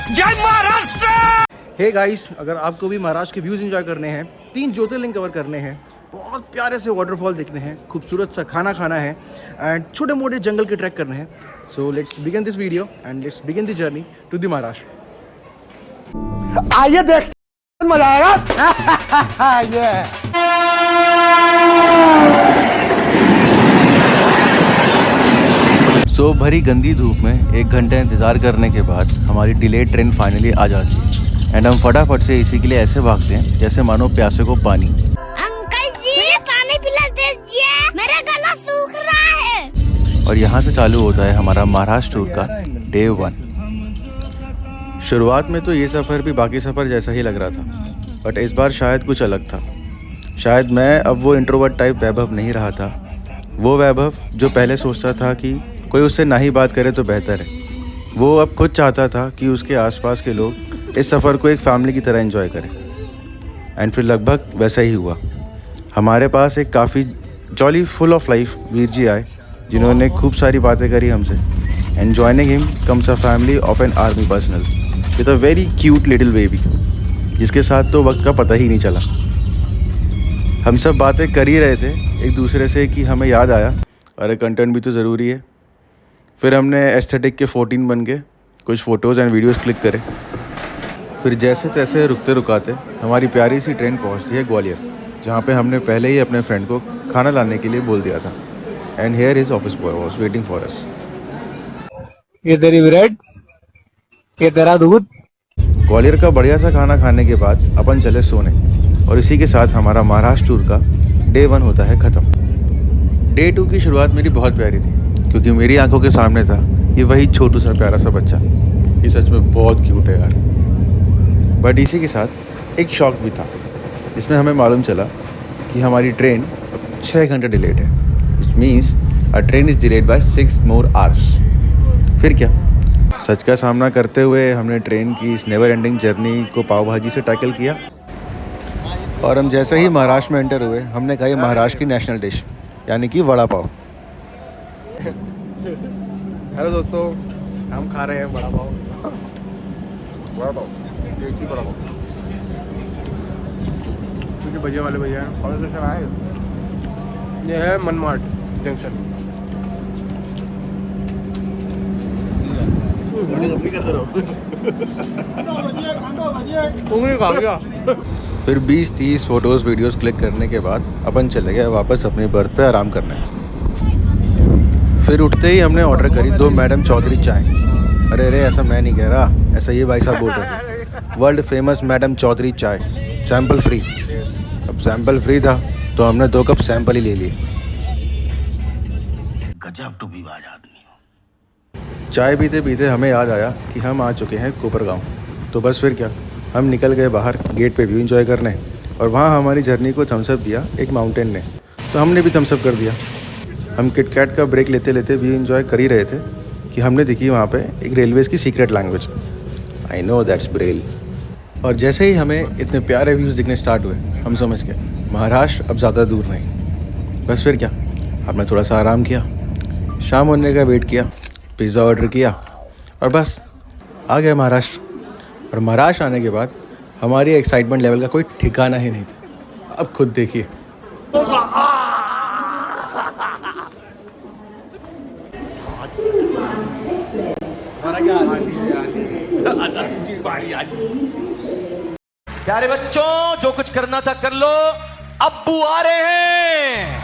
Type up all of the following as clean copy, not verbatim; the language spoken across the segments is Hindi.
जय महाराष्ट्र। हे गाइस, अगर आपको भी महाराष्ट्र के व्यूज़ एंजॉय करने हैं, 3 ज्योतिर्लिंग कवर करने हैं, बहुत प्यारे से वाटरफॉल देखने हैं, खूबसूरत सा खाना खाना है एंड छोटे मोटे जंगल के ट्रैक करने हैं, so let's begin this video and let's begin the journey to the Maharashtra. आइए देखते मजा आएगा। ये सो भरी गंदी धूप में 1 घंटे इंतज़ार करने के बाद हमारी डिलेड ट्रेन फाइनली आ जाती है एंड हम फटाफट से एसी के लिए ऐसे भागते हैं जैसे मानो प्यासे को पानी। अंकल जी पानी पिला दीजिए, मेरा गला सूख रहा है। और यहाँ से चालू होता है हमारा महाराष्ट्र टूर का डे 1। शुरुआत में तो ये सफ़र भी बाकी सफ़र जैसा ही लग रहा था, बट इस बार शायद कुछ अलग था। शायद मैं अब वो इंट्रोवर्ट टाइप वैभव नहीं रहा था, वो वैभव जो पहले सोचता था कि कोई उससे ना ही बात करे तो बेहतर है। वो अब खुद चाहता था कि उसके आसपास के लोग इस सफ़र को एक फैमिली की तरह एंजॉय करें एंड फिर लगभग वैसा ही हुआ। हमारे पास एक काफ़ी jolly full of life Veer ji आए, जिन्होंने खूब सारी बातें करी हमसे and joining him comes a family of an army personnel with a very cute little baby, जिसके साथ तो वक्त का पता ही नहीं चला। हम सब बातें कर ही रहे थे एक दूसरे से कि हमें याद आया, अरे कंटेंट भी तो ज़रूरी है। फिर हमने एस्थेटिक के 14 बन के कुछ फ़ोटोज़ एंड वीडियोज़ क्लिक करे। फिर जैसे तैसे रुकते रुकाते हमारी प्यारी सी ट्रेन पहुंचती है ग्वालियर, जहां पे हमने पहले ही अपने फ्रेंड को खाना लाने के लिए बोल दिया था and here his office boy was waiting for us. ये तेरी ब्रेड, ये तेरा दूध। ग्वालियर का बढ़िया सा खाना खाने के बाद अपन चले सोने और इसी के साथ हमारा महाराष्ट्र टूर का डे 1 होता है ख़त्म। डे 2 की शुरुआत मेरी बहुत प्यारी थी, क्योंकि मेरी आंखों के सामने था ये वही छोटू सा प्यारा सा बच्चा। ये सच में बहुत क्यूट है यार। बट इसी के साथ एक शॉक भी था, जिसमें हमें मालूम चला कि हमारी ट्रेन अब 6 घंटे डिलेड है, which means a train is delayed by 6 more hours। फिर क्या, सच का सामना करते हुए हमने ट्रेन की इस नेवर एंडिंग जर्नी को पाव भाजी से टैकल किया और हम जैसे ही महाराष्ट्र में एंटर हुए हमने कहा महाराष्ट्र की नेशनल डिश यानी कि वड़ा पाव। हेलो दोस्तों, हम खा रहे हैं बड़ा पाव। वड़ा पाव, टेस्टी वड़ा पाव। क्योंकि भैया वाले भैया हैं। कौन सा शहर है? ये है मनमाड जंक्शन। उंगली खा गया। फिर 20-30 फ़ोटोज़ वीडियोज़ क्लिक करने के बाद अपन चले गए वापस अपनी बर्थ पे आराम करने। फिर उठते ही हमने ऑर्डर करी 2 मैडम चौधरी चाय। अरे ऐसा मैं नहीं कह रहा, ऐसा ये भाई साहब बोल रहे थे। वर्ल्ड फेमस मैडम चौधरी चाय, सैंपल फ्री। अब सैंपल फ्री था तो हमने 2 कप सैंपल ही ले लिए। गजब टू बीवाज आदमी हो। चाय पीते पीते हमें याद आया कि हम आ चुके हैं कोपरगांव। तो बस फिर क्या, हम निकल गए बाहर गेट पे व्यू एंजॉय करने और वहाँ हमारी जर्नी को थम्सअप दिया एक माउंटेन ने, तो हमने भी थम्सअप कर दिया। हम किटकैट का ब्रेक लेते लेते व्यू एंजॉय कर ही रहे थे कि हमने दिखी वहाँ पे एक रेलवेज़ की secret language, I know that's Braille. और जैसे ही हमें इतने प्यारे व्यूज़ दिखने स्टार्ट हुए, हम समझ गए महाराष्ट्र अब ज़्यादा दूर नहीं। बस फिर क्या, हमने थोड़ा सा आराम किया, शाम होने का वेट किया, पिज़्ज़ा ऑर्डर किया और बस आ गए महाराष्ट्र। और महाराष्ट्र आने के बाद हमारी एक्साइटमेंट लेवल का कोई ठिकाना ही नहीं था। अब खुद देखिए। प्यारे बच्चों, जो कुछ करना था कर लो, अब्बू आ रहे हैं।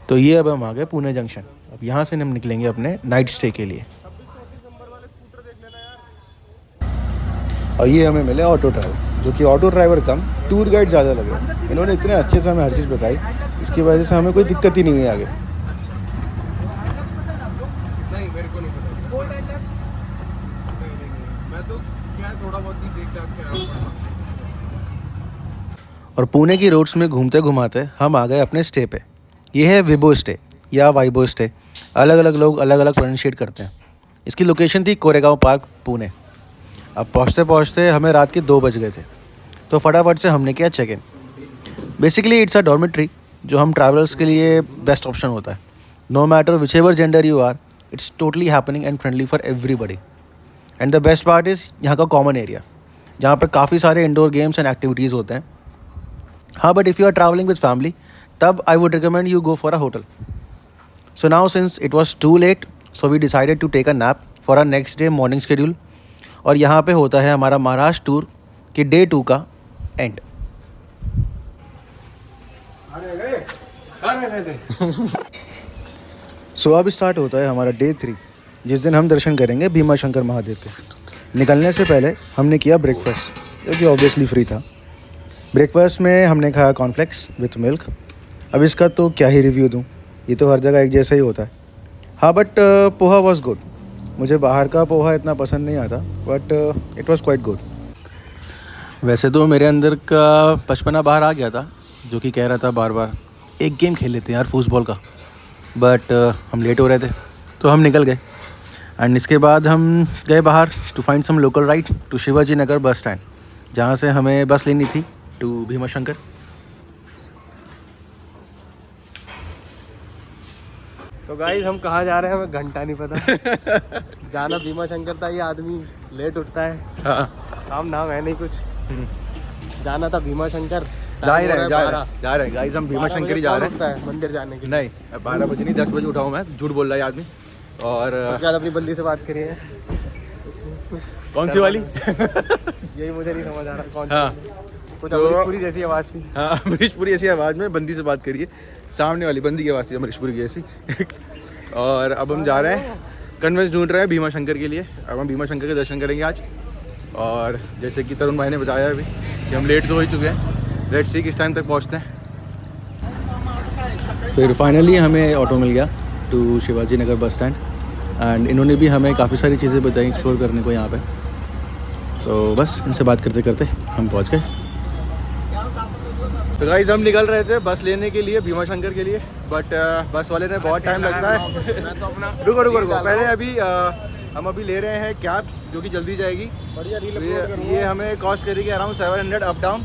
तो ये अब हम आ गए पुणे जंक्शन। अब यहाँ से हम निकलेंगे अपने नाइट स्टे के लिए। और ये हमें मिले ऑटो ड्राइवर, जो कि ऑटो ड्राइवर कम टूर गाइड ज़्यादा लगे। इन्होंने इतने अच्छे से हमें हर चीज़ बताई, इसकी वजह से हमें कोई दिक्कत ही नहीं हुई आगे। नहीं, मेरे को नहीं पता। मैं तो क्या थोड़ा बहुत ही देख दाख के आया हूं। और पुणे की रोड्स में घूमते घुमाते हम आ गए अपने स्टे पे। ये है विबो स्टे या वाइबो स्टे, अलग अलग लोग अलग अलग प्रोनाउंशिएट करते हैं। इसकी लोकेशन थी कोरेगांव पार्क, पुणे। अब पहुँचते पहुँचते हमें रात के 2 बज गए थे, तो फटाफट से हमने किया check in. Basically it's a dormitory जो हम ट्रैवलर्स के लिए बेस्ट ऑप्शन होता है. No matter whichever gender you are, it's totally happening and friendly for everybody. And the best part is यहाँ का कॉमन एरिया, जहाँ पर काफ़ी सारे इंडोर गेम्स एंड एक्टिविटीज़ होते हैं. हाँ, but if you are travelling with family, तब I would recommend you go for a hotel. So now since it was too late, so we decided to take a nap for our next day morning schedule. और यहाँ पे होता है हमारा महाराष्ट्र टूर के डे 2 का एंड. सो अब स्टार्ट होता है हमारा डे 3, जिस दिन हम दर्शन करेंगे भीमा शंकर महादेव के. निकलने से पहले हमने किया ब्रेकफास्ट, जो कि ऑब्वियसली फ्री था. ब्रेकफास्ट में हमने खाया कॉर्नफ्लेक्स विथ मिल्क. अब इसका तो क्या ही रिव्यू दूँ, ये तो हर जगह एक जैसा ही होता है. हाँ, बट पोहा वॉज गुड. मुझे बाहर का पोहा इतना पसंद नहीं आता, but it was quite good. वैसे तो मेरे अंदर का बचपना बाहर आ गया था, जो कि कह रहा था बार बार एक गेम खेल लेते हैं यार फुटबॉल का. बट हम लेट हो रहे थे तो हम निकल गए. एंड इसके बाद हम गए बाहर to find some local ride to Shivaji Nagar bus stand, जहाँ से हमें बस लेनी थी टू भीमा शंकर. तो गाइस हम कहाँ जा रहे हैं हमें घंटा नहीं पता. जाना भीमा शंकर था, ये आदमी लेट उठता है. हाँ, काम नाम है नहीं कुछ. जाना था भीमा शंकर. जा रहे हैं गाइस, हम भीमा शंकर ही जा रहे हैं मंदिर जाने के लिए. नहीं, 12 बजे नहीं 10 बजे उठाऊँ मैं, झूठ बोल रहा है आदमी. और उसके बाद अपनी बंदी से बात करिए. कौन सी वाली? यही मुझे नहीं समझ आ रहा कौन. हाँ, कुछ तो- अमरीशपुरी जैसी आवाज़ थी. हाँ, अमरीशपुरी ऐसी आवाज़ में बंदी से बात करिए. सामने वाली बंदी की आवाज़ थी अमरीशपुरी की ऐसी. और अब हम जा रहे हैं, कन्वेंस ढूंढ रहे हैं भीमा शंकर के लिए. अब हम भीमा शंकर के दर्शन करेंगे आज. और जैसे कि तरुण भाई ने बताया अभी कि हम लेट तो हो ही चुके हैं. लेट्स सी किस टाइम तक पहुँचते हैं. फिर फाइनली हमें ऑटो मिल गया to Shivaji Nagar bus stand. And इन्होंने भी हमें काफ़ी सारी चीज़ें बताई एक्सप्लोर करने को यहाँ पे. तो बस इनसे बात करते करते हम पहुँच गए. तो गाइस हम निकल रहे थे बस लेने के लिए भीमा शंकर के लिए, बट बस वाले ने बहुत टाइम लगता है. रुको पहले अभी हम अभी ले रहे हैं कैब, जो कि जल्दी जाएगी. बढ़िया रील तो ये हमें कॉस्ट करेगी अराउंड 700 अप डाउन.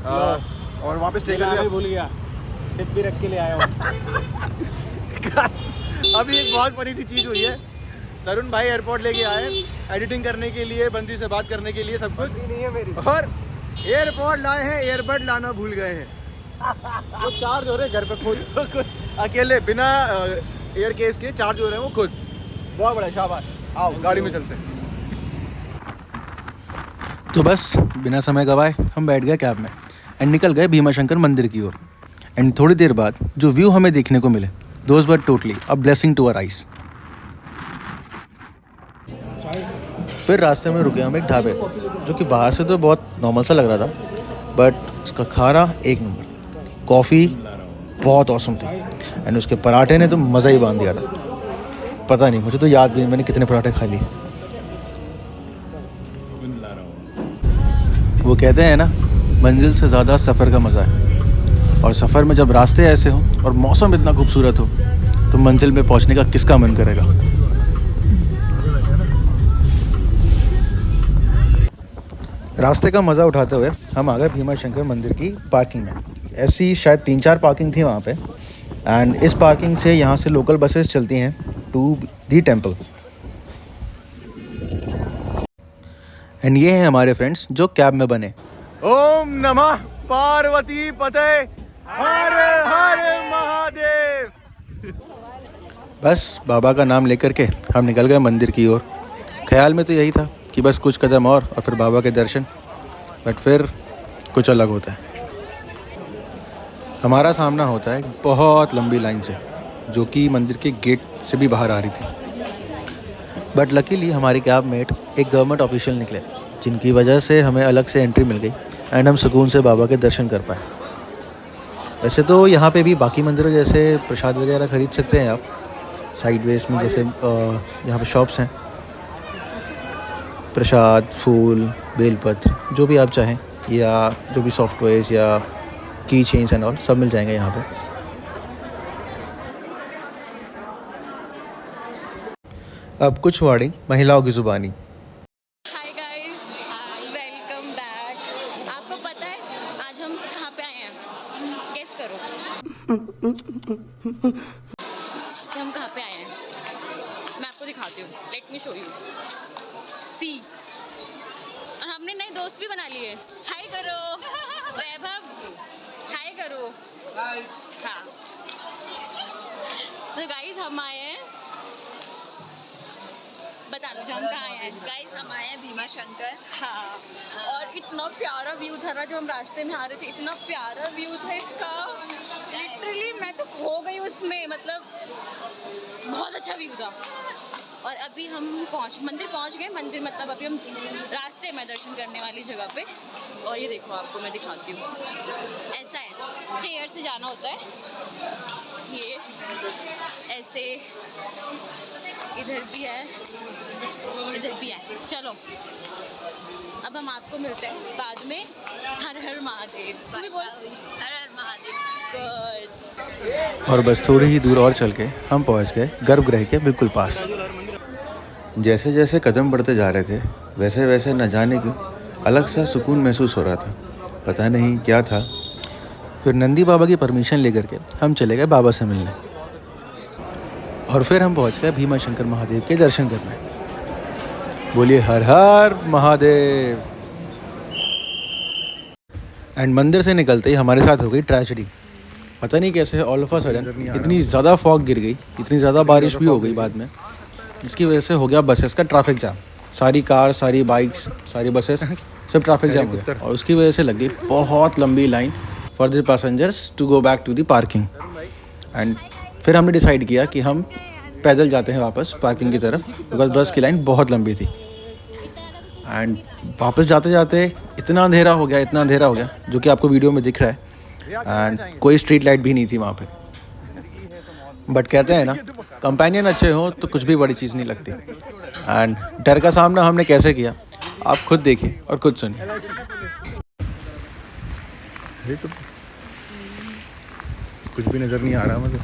और वहाँ पे स्टे कर भूल गया. टिप भी रख के ले आया हूँ. अभी एक बहुत बड़ी सी चीज़ हुई है. तरुण भाई एयरपोर्ट लेके आए एडिटिंग करने के लिए, बंदी से बात करने के लिए, सब कुछ नहीं है मेरी. और एयरपोर्ट लाए हैं, एयरबड लाना भूल गए हैं. वो चार्ज हो रहे घर पे खुद. अकेले बिना एयर केस के चार्ज हो रहे हैं वो खुद. बहुत बड़ा शाबाश. आओ गाड़ी में चलते हैं. तो बस बिना समय गवाए हम बैठ गए कैब में एंड निकल गए भीमा शंकर मंदिर की ओर. एंड थोड़ी देर बाद जो व्यू हमें देखने को मिले, those were totally a blessing to our eyes. फिर रास्ते में रुके हम एक ढाबे, जो कि बाहर से तो बहुत नॉर्मल सा लग रहा था, बट उसका खाना एक नंबर. कॉफ़ी बहुत औसम थी एंड उसके पराठे ने तो मज़ा ही बांध दिया था. पता नहीं, मुझे तो याद भी नहीं मैंने कितने पराठे खा लिए. वो कहते हैं ना, मंजिल से ज़्यादा सफ़र का मज़ा है. और सफ़र में जब रास्ते ऐसे हों और मौसम इतना खूबसूरत हो, तो मंजिल में पहुंचने का किसका मन करेगा. रास्ते का मज़ा उठाते हुए हम आ गए भीमा शंकर मंदिर की पार्किंग में. ऐसी शायद 3-4 पार्किंग थी वहाँ पे. एंड इस पार्किंग से यहाँ से लोकल बसेस चलती हैं टू दी टेम्पल. एंड ये हैं हमारे फ्रेंड्स जो कैब में बने. ओम नमः पार्वती पते, हर हर महादेव. बस बाबा का नाम लेकर के हम निकल गए मंदिर की ओर. ख्याल में तो यही था कि बस कुछ कदम और फिर बाबा के दर्शन. बट फिर कुछ अलग होता है. हमारा सामना होता है बहुत लंबी लाइन से, जो कि मंदिर के गेट से भी बाहर आ रही थी. बट लकीली हमारी कैब मेट एक गवर्नमेंट ऑफिशियल निकले, जिनकी वजह से हमें अलग से एंट्री मिल गई एंड हम सुकून से बाबा के दर्शन कर पाए. वैसे तो यहाँ पे भी बाकी मंदिरों जैसे प्रसाद वगैरह ख़रीद सकते हैं आप साइडवेज में, जैसे यहाँ पे शॉप्स हैं. प्रसाद, फूल, बेलपत्र, जो भी आप चाहें, या जो भी सॉफ्टवेयर्स या की चेन्स एंड ऑल सब मिल जाएंगे यहाँ पे. अब कुछ वाणी महिलाओं की ज़ुबानी. Hi guys, welcome back. आपको पता है आज हम कहाँ पे आए हैं? गेस गेस करो कि हम कहाँ पे आए हैं। मैं आपको दिखाती हूँ, लेट मी शो यू। सी, और हमने नए दोस्त भी बना लिए। हाय करो वैभव, हाय करो। हाँ, तो गाइस हम आए हैं, बता दो हम कहाँ आए हैं। गाइस हम आए हैं भीमा शंकर। हाँ, और इतना प्यारा व्यू था ना, जब हम रास्ते में आ रहे थे इतना प्यारा व्यू था इसका, लिटरली मैं तो खो गई उसमें, मतलब बहुत अच्छा व्यू था। और अभी हम मंदिर पहुंच गए। मंदिर मतलब अभी हम रास्ते में दर्शन करने वाली जगह पे। और ये देखो, आपको मैं दिखाती हूँ, ऐसा है, स्टेयर से जाना होता है, ये ऐसे, इधर भी है, इधर भी है। चलो अब हम आपको मिलते हैं बाद में। हर हर महादेव। हर हर महादेव। गुड। और बस थोड़ी ही दूर और चल के हम पहुंच गए गर्भगृह के बिल्कुल पास। जैसे जैसे कदम बढ़ते जा रहे थे वैसे वैसे न जाने क्यों अलग सा सुकून महसूस हो रहा था, पता नहीं क्या था। फिर नंदी बाबा की परमिशन लेकर के हम चले गए बाबा से मिलने, और फिर हम पहुंच गए भीमा शंकर महादेव के दर्शन करने। बोलिए हर हर महादेव। एंड मंदिर से निकलते ही हमारे साथ हो गई ट्रेजेडी। पता नहीं कैसे ऑल ऑफ अ सडन इतनी ज़्यादा फॉग गिर गई, इतनी ज़्यादा बारिश भी हो गई बाद में, जिसकी वजह से हो गया बसेस का ट्रैफिक जाम। सारी कार, सारी बाइक्स, सारी बसेस सब ट्रैफिक जाम हो गया, और उसकी वजह से लग गई बहुत लंबी line for the passengers to go back to the parking. And फिर हमने डिसाइड किया कि हम पैदल जाते हैं वापस पार्किंग की तरफ, बिकॉज बस की लाइन बहुत लंबी थी। एंड वापस जाते जाते इतना अंधेरा हो गया, जो कि आपको वीडियो में दिख रहा है। एंड कोई स्ट्रीट लाइट भी नहीं थी वहाँ पे। बट कहते हैं ना, कंपेनियन अच्छे हो तो कुछ भी बड़ी चीज़ नहीं लगती। एंड डर का सामना हमने कैसे किया आप खुद देखिए और खुद सुनिए। अरे तो कुछ भी नज़र नहीं आ रहा मुझे,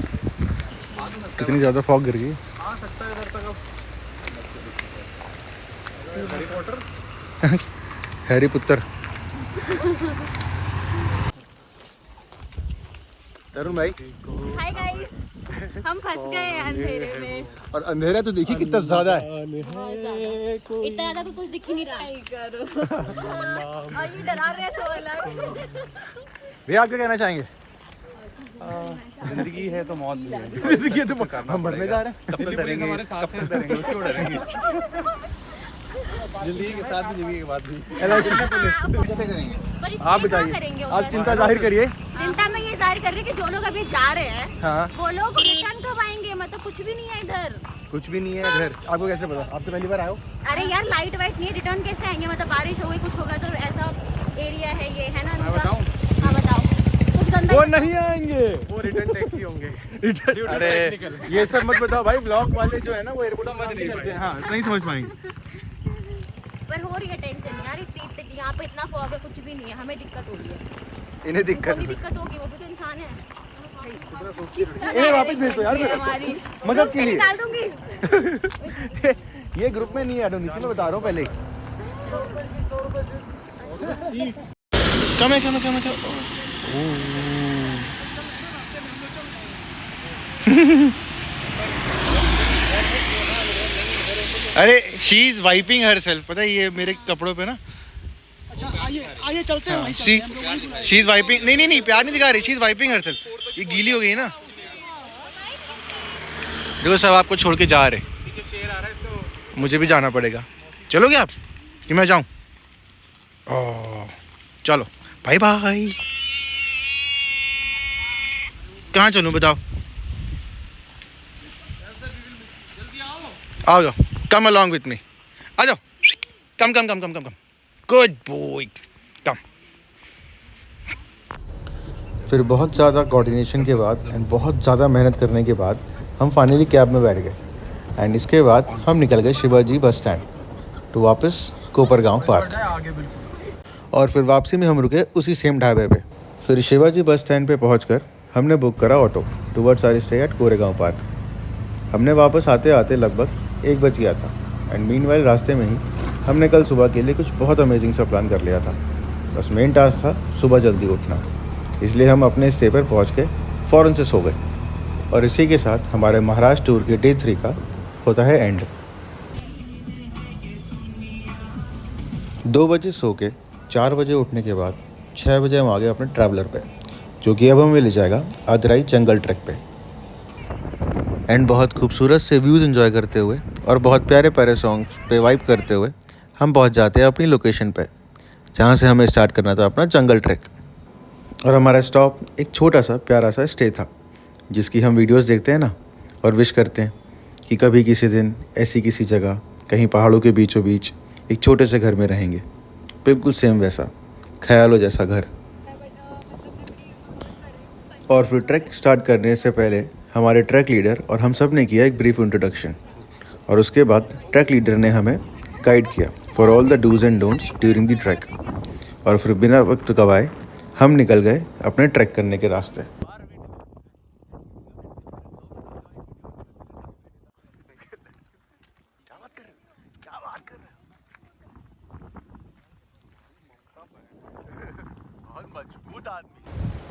कितनी ज़्यादा फॉग गिर गई। हैरी पुत्र। तरुण भाई, हाय गाइस, हम फंस गए हैं अंधेरे में। और अंधेरा तो देखिए कितना ज़्यादा है। इतना ज़्यादा तो कुछ दिख ही नहीं रहा है। करो और ये डरा रहे हैं सो अलग। भैया आप क्या कहना चाहेंगे? जिंदगी है तो मौत भी है। जिंदगी है तो हम बढ़ने जा रहे हैं। कब तक डरेंगे, कब तक डरेंगे, क्यों डरेंगे? जिंदगी के साथ भी, जिंदगी के बाद भी। आप बताइए, आप चिंता जाहिर करिए। चिंता में ये जाहिर कर रही है कि जो लोग अभी जा रहे हैं, हाँ, वो लोग रिटर्न कब आएंगे? मतलब कुछ भी नहीं है इधर। कुछ भी नहीं है इधर। आपको कैसे पता? आप तो पहली बार आए हो। अरे यार, लाइट वाइट नहीं है, रिटर्न कैसे आएंगे? मतलब बारिश हो गई, कुछ होगा तो ऐसा एरिया है ये, है ना? मैं बताऊं? हाँ बताओ। कुछ गंदा वो नहीं आएंगे, वो रिटर्न टैक्सी होंगे। अरे ये सब मत बताओ भाई, ब्लॉक वाले जो है ना वो एयरपोर्ट समझ नहीं पाते। हाँ, नहीं समझ पाएंगे। पर हो रही है टेंशन यार, इतनी यहाँ पे इतना फॉग है, कुछ भी नहीं है, हमें दिक्कत हो रही है। इन्हें दिक्कत कोई दिक्कत होगी, वो भी तो इंसान है। ए वापस भेज दो यार, हमारी मदद के लिए निकाल दूंगी। ये ग्रुप में नहीं ऐड होनी चाहिए, मैं बता रहा हूँ पहले ही। कम अरे she is wiping her self, पता है ये मेरे कपड़ों पे ना। अच्छा आइए चलते हैं। शी इज वाइपिंग, नहीं प्यार नहीं दिखा रही, she is wiping her self. ये गीली हो गई ना, देखो सब आपको छोड़ के जा रहे, मुझे भी जाना पड़ेगा। चलोगे आप कि मैं जाऊं? चलो बाय बाय। कहाँ चलूं बताओ? आओ जाओ, कम अलॉन्ग विथ मी, आ जाओ। कम गुड बॉय, कम। फिर बहुत ज़्यादा कोऑर्डिनेशन के बाद एंड बहुत ज़्यादा मेहनत करने के बाद हम फाइनली कैब में बैठ गए। एंड इसके बाद हम निकल गए शिवाजी बस स्टैंड तो वापस कोपरगांव पार्क। और फिर वापसी में हम रुके उसी सेम ढाबे पे। फिर शिवाजी बस स्टैंड पे पहुंचकर हमने बुक करा auto towards our stay at Koregaon Park. हमने वापस आते आते लगभग 1 बज गया था। एंड मीनवाइल रास्ते में ही हमने कल सुबह के लिए कुछ बहुत अमेजिंग सा प्लान कर लिया था। बस मेन टास्क था सुबह जल्दी उठना। इसलिए हम अपने स्टे पर पहुँच के फ़ौरन से सो गए। और इसी के साथ हमारे महाराष्ट्र टूर के डे 3 का होता है एंड। 2 बजे सो के 4 बजे उठने के बाद 6 बजे हम आ गए अपने ट्रैवलर पे, जो कि अब हमें ले जाएगा अदराई जंगल ट्रैक पे। एंड बहुत खूबसूरत से व्यूज़ एंजॉय करते हुए और बहुत प्यारे प्यारे सॉन्ग्स पे वाइब करते हुए हम पहुंच जाते हैं अपनी लोकेशन पे, जहां से हमें स्टार्ट करना था अपना जंगल ट्रैक। और हमारा स्टॉप एक छोटा सा प्यारा सा स्टे था, जिसकी हम वीडियोस देखते हैं ना और विश करते हैं कि कभी किसी दिन ऐसी किसी जगह कहीं पहाड़ों के बीचों बीच एक छोटे से घर में रहेंगे, बिल्कुल सेम वैसा ख्यालों जैसा घर। और फिर ट्रैक स्टार्ट करने से पहले हमारे ट्रैक लीडर और हम सब ने किया एक ब्रीफ इंट्रोडक्शन, और उसके बाद ट्रैक लीडर ने हमें गाइड किया for all the dos and don'ts during the trek. और फिर बिना वक्त गवाए हम निकल गए अपने ट्रैक करने के रास्ते।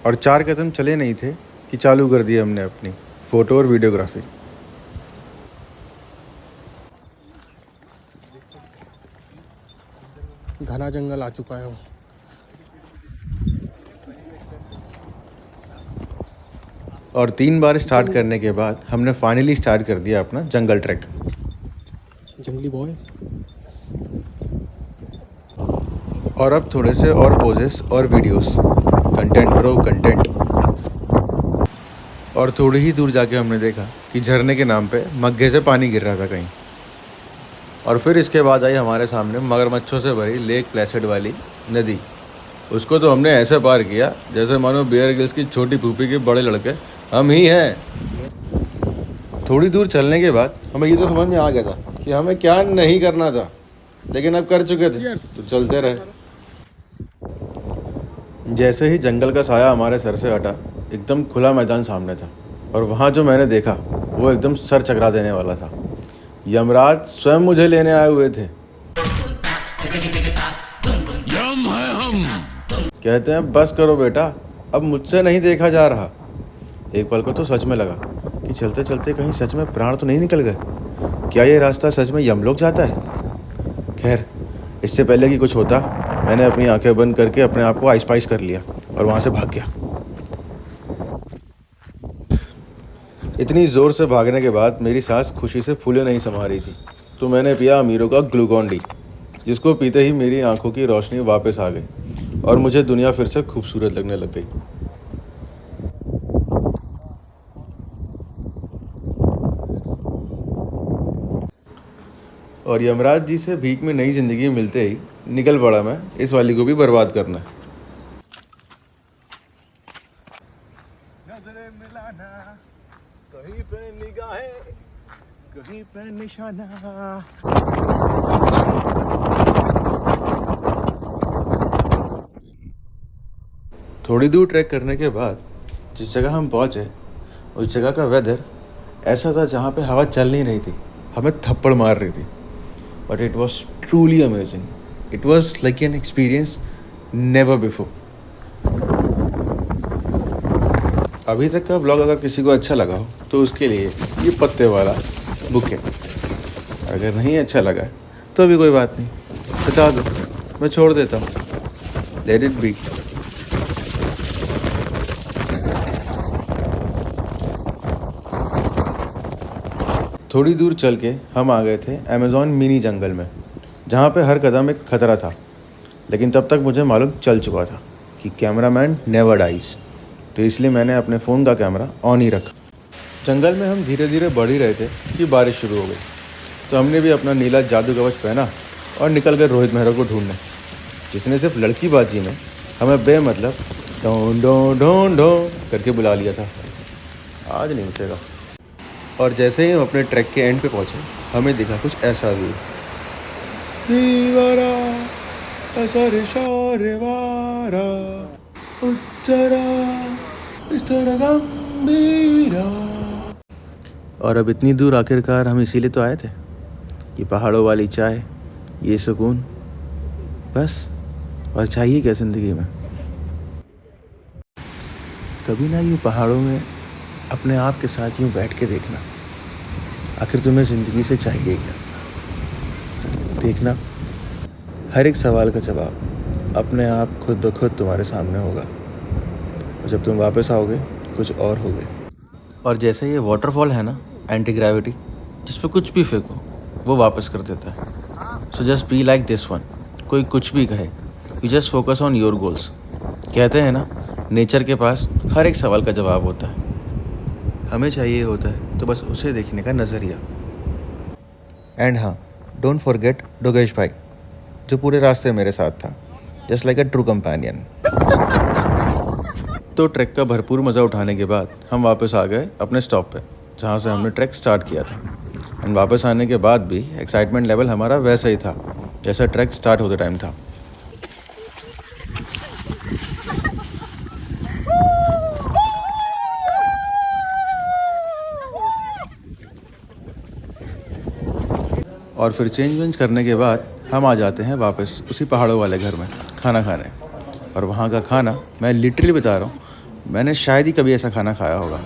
और 4 कदम चले नहीं थे कि चालू कर दिया हमने अपनी फ़ोटो और वीडियोग्राफी। घना जंगल आ चुका है वो। और 3 बार स्टार्ट करने के बाद हमने फाइनली स्टार्ट कर दिया अपना जंगल ट्रैक। जंगली बॉय। और अब थोड़े से और पोजेस और वीडियोस, कंटेंट ब्रो कंटेंट। और थोड़ी ही दूर जाके हमने देखा कि झरने के नाम पे मग्गे से पानी गिर रहा था कहीं। और फिर इसके बाद आई हमारे सामने मगरमच्छों से भरी लेक प्लेसिड वाली नदी। उसको तो हमने ऐसे पार किया जैसे मानो बियर गिल्स की छोटी फूफी के बड़े लड़के हम ही हैं। थोड़ी दूर चलने के बाद हमें ये तो समझ में आ गया था कि हमें क्या नहीं करना था, लेकिन अब कर चुके थे तो चलते रहे। जैसे ही जंगल का साया हमारे सर से हटा, एकदम खुला मैदान सामने था, और वहाँ जो मैंने देखा वो एकदम सर चकरा देने वाला था। यमराज स्वयं मुझे लेने आए हुए थे। कहते हैं बस करो बेटा, अब मुझसे नहीं देखा जा रहा। एक पल को तो सच में लगा कि चलते चलते कहीं सच में प्राण तो नहीं निकल गए। क्या ये रास्ता सच में यमलोक जाता है? खैर, इससे पहले कि कुछ होता, मैंने अपनी आंखें बंद करके अपने आप को आइस पाइस कर लिया और वहाँ से भाग गया। इतनी ज़ोर से भागने के बाद मेरी सांस खुशी से फूले नहीं समा रही थी, तो मैंने पिया अमीरों का ग्लूकॉन डी, जिसको पीते ही मेरी आंखों की रोशनी वापस आ गई और मुझे दुनिया फिर से खूबसूरत लगने लग गई। और यमराज जी से भीख में नई ज़िंदगी मिलते ही निकल पड़ा मैं इस वाली को भी बर्बाद करना। नजरें मिलाना, कहीं पे निगाहें, कहीं पे निशाना। थोड़ी दूर ट्रैक करने के बाद जिस जगह हम पहुंचे, उस जगह का वेदर ऐसा था जहां पे हवा चल नहीं रही थी, हमें थप्पड़ मार रही थी। But it was truly amazing. It was like an experience never before. अभी तक का ब्लॉग अगर किसी को अच्छा लगा हो तो उसके लिए ये पत्ते वाला बुके। अगर नहीं अच्छा लगा तो भी कोई बात नहीं, बता दो, मैं छोड़ देता हूँ। Let it be. थोड़ी दूर चल के हम आ गए थे अमेज़ॉन मिनी जंगल में, जहाँ पे हर कदम एक खतरा था। लेकिन तब तक मुझे मालूम चल चुका था कि कैमरामैन नेवर डाइज, तो इसलिए मैंने अपने फ़ोन का कैमरा ऑन ही रखा। जंगल में हम धीरे धीरे बढ़ ही रहे थे कि बारिश शुरू हो गई, तो हमने भी अपना नीला जादू कवच पहना और निकल गए रोहित मेहरा को ढूंढने, जिसने सिर्फ लड़कीबाजी में हमें बेमतलब ढों ढों ढों ढों करके बुला लिया था। आज नहीं उठेगा। और जैसे ही हम अपने ट्रैक के एंड पे पहुँचे, हमें दिखा कुछ ऐसा व्यू। और अब इतनी दूर आखिरकार हम इसीलिए तो आए थे कि पहाड़ों वाली चाय, ये सुकून, बस और चाहिए क्या ज़िंदगी में। कभी ना यूँ पहाड़ों में अपने आप के साथ यूँ बैठ के देखना, आखिर तुम्हें ज़िंदगी से चाहिए क्या। देखना हर एक सवाल का जवाब अपने आप खुद ब खुद तुम्हारे सामने होगा, और जब तुम वापस आओगे कुछ और होगे। और जैसे ये वाटरफॉल है ना, एंटी ग्रेविटी, जिस पे कुछ भी फेंको वो वापस कर देता है। So just be like this one. कोई कुछ भी कहे, you just focus on your goals. कहते हैं ना, नेचर के पास हर एक सवाल का जवाब होता है, हमें चाहिए होता है तो बस उसे देखने का नज़रिया। एंड हाँ, डोंट फॉरगेट डोगेश भाई, जो पूरे रास्ते मेरे साथ था, just like a true companion. तो ट्रैक का भरपूर मज़ा उठाने के बाद हम वापस आ गए अपने स्टॉप पे, जहाँ से हमने ट्रैक स्टार्ट किया था। एंड वापस आने के बाद भी एक्साइटमेंट लेवल हमारा वैसा ही था जैसा ट्रैक स्टार्ट होते टाइम था। और फिर चेंज करने के बाद हम आ जाते हैं वापस उसी पहाड़ों वाले घर में खाना खाने। और वहाँ का खाना, मैं लिटरली बता रहा हूँ, मैंने शायद ही कभी ऐसा खाना खाया होगा।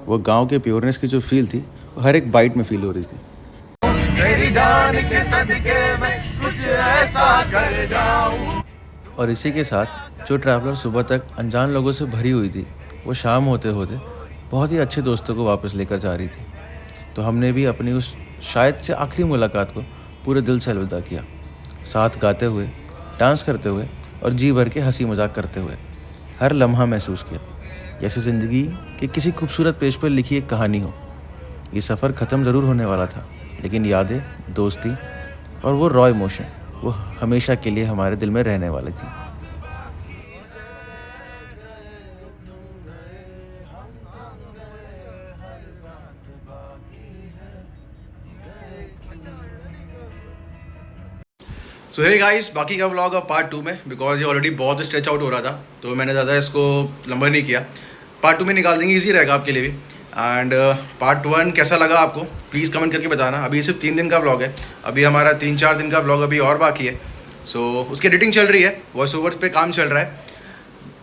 वो गांव के प्योरनेस की जो फील थी वो हर एक बाइट में फील हो रही थी। तेरी जान के सदके मैं कुछ ऐसा कर जाऊं। और इसी के साथ जो ट्रैवलर सुबह तक अनजान लोगों से भरी हुई थी, वो शाम होते होते बहुत ही अच्छे दोस्तों को वापस लेकर जा रही थी। तो हमने भी अपनी उस शायद से आखिरी मुलाकात को पूरे दिल से अलविदा किया, साथ गाते हुए, डांस करते हुए और जी भर के हंसी मजाक करते हुए। हर लम्हा महसूस किया जैसे ज़िंदगी के किसी खूबसूरत पेज पर लिखी एक कहानी हो। ये सफ़र ख़त्म ज़रूर होने वाला था, लेकिन यादें, दोस्ती और वो रॉ इमोशन, वो हमेशा के लिए हमारे दिल में रहने वाली थी। सो हे गाइस, बाकी का व्लॉग अब पार्ट 2 में, बिकॉज ये ऑलरेडी बहुत स्ट्रेच आउट हो रहा था तो मैंने ज़्यादा इसको लंबा नहीं किया। पार्ट 2 में निकाल देंगे, ईजी रहेगा आपके लिए भी। एंड पार्ट 1 कैसा लगा आपको प्लीज़ कमेंट करके बताना। अभी सिर्फ 3 दिन का व्लॉग है, अभी हमारा 3-4 दिन का व्लॉग अभी और बाकी है। सो उसकी एडिटिंग चल रही है, वॉइस ओवर पे काम चल रहा है,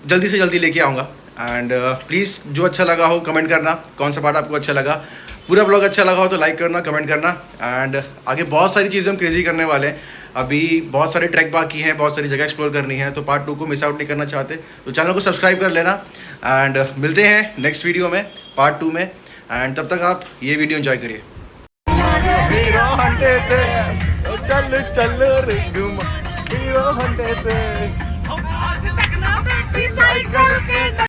जल्दी से जल्दी लेके आऊँगा। एंड प्लीज़ जो अच्छा लगा हो कमेंट करना, कौन सा पार्ट आपको अच्छा लगा, पूरा व्लॉग अच्छा लगा हो तो लाइक करना, कमेंट करना। एंड आगे बहुत सारी चीज़ें हम क्रेजी करने वाले हैं, अभी बहुत सारे ट्रैक बाकी हैं, बहुत सारी जगह एक्सप्लोर करनी है, तो पार्ट 2 को मिस आउट नहीं करना चाहते तो चैनल को सब्सक्राइब कर लेना। एंड मिलते हैं नेक्स्ट वीडियो में पार्ट 2 में। एंड तब तक आप ये वीडियो एंजॉय करिए। हीरो हंडे थे।